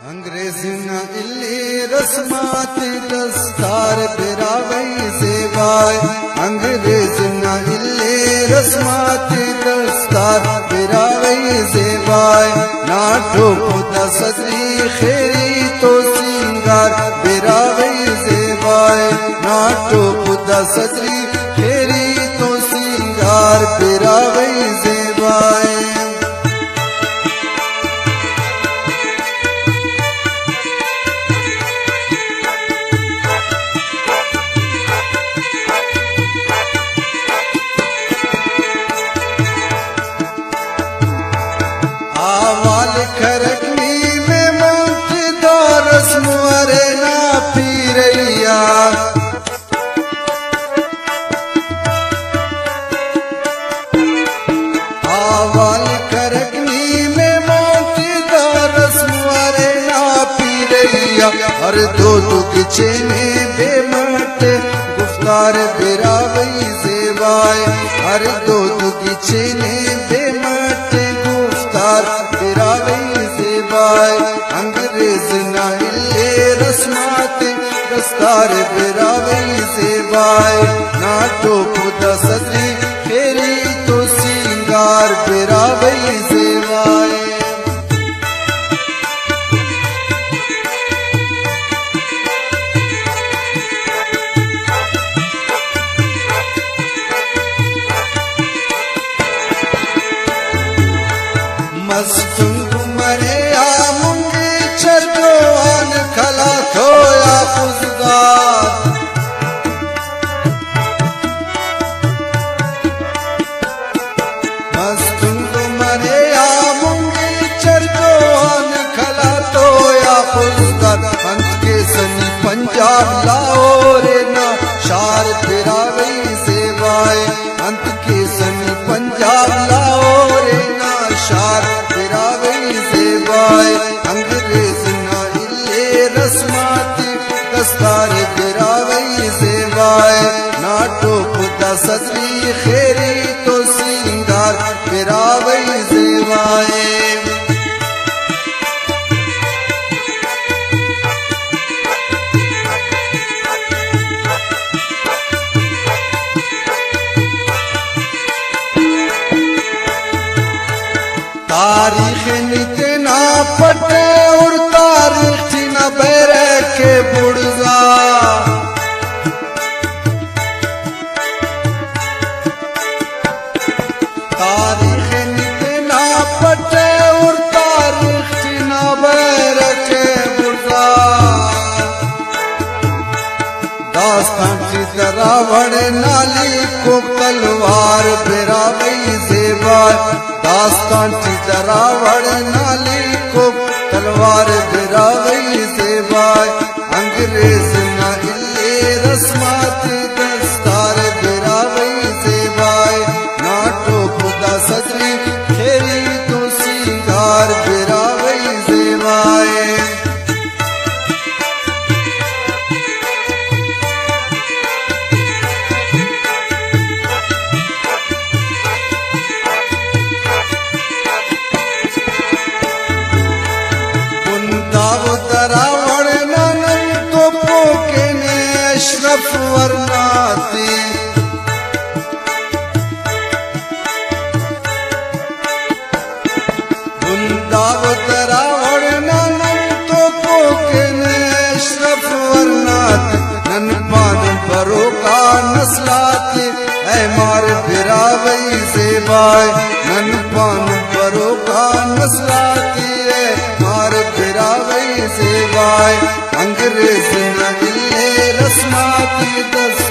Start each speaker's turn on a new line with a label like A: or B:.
A: अंग्रेज़िना इल्ली रस्माती दस्तार बिरावई सेवाय अंग्रेज़िना इल्ली रस्माती दस्तार बिरावई सेवाय नाटो खुदा सजरी खेरी तो सिंगार बिरावई सेवाय नाटो खुदा सजरी खेरी तो सिंगार बिरावई सेवाय खरकनी में मौत दौरस मुअरे ना पी रैया आवाल खरकनी में मौत दौरस मुअरे ना पी रैया हर दो दुखचे में बेमट गुफ्तार बिरावई सेवाय हर दो दुखचे में बेमट गुफ्तार बिरावई सेवाय अंग्रेज़िना इल्ली रस्माती दस्तार बिरावई सेवाय नाटो खुदा सजरी खेरी तो सिंगार बिरावई सेवाय मस्तुंग मरे आमुंगी चरवान खला खोया पुज़गार मस्तुंग मरे आमुंगी चरवान खला खोया पुज़गार अंत के सनी पंजाब लाहौर ना शार बिरावई सेवाय अंत के सनी पंजाब लाहौर ना शार बिरावई सेवाय अंग्रेज़िना इल्ली रस्माती दस्तार बिरावई सेवाय नाटो खुदा सजरी खेरी तो सिंगार बिरावई सेवाय तारीख नितना पटे और तारीख न बेरे के बुड़गा तारीख नितना पटे और तारीख न बेरे के बुड़गा दास्तान की दरावड़ नाली को तलवार बिरावई सेवाय दास्तान की दरावड़ नाली को तलवार बिरावई सेवाय अंग्रेज़िना इल्ली रस्माती दस्तार बिरावई सेवाय नाटो खुदा सजरी खेरी तो सिंगार बिरावई सेवाय दरावड़ ननन तो पोके ने अशरफ वरनाती बुंदाव दरावड़ ननन तो पोके ने अशरफ वरनाती नन पान बरो का नस्लाती ऐ मार बिरावई सेवाय नन पान बरो का नस्लाती ऐ मार बिरावई सेवाय अंग्रेज़िना इल्ली रस्माती दस्तार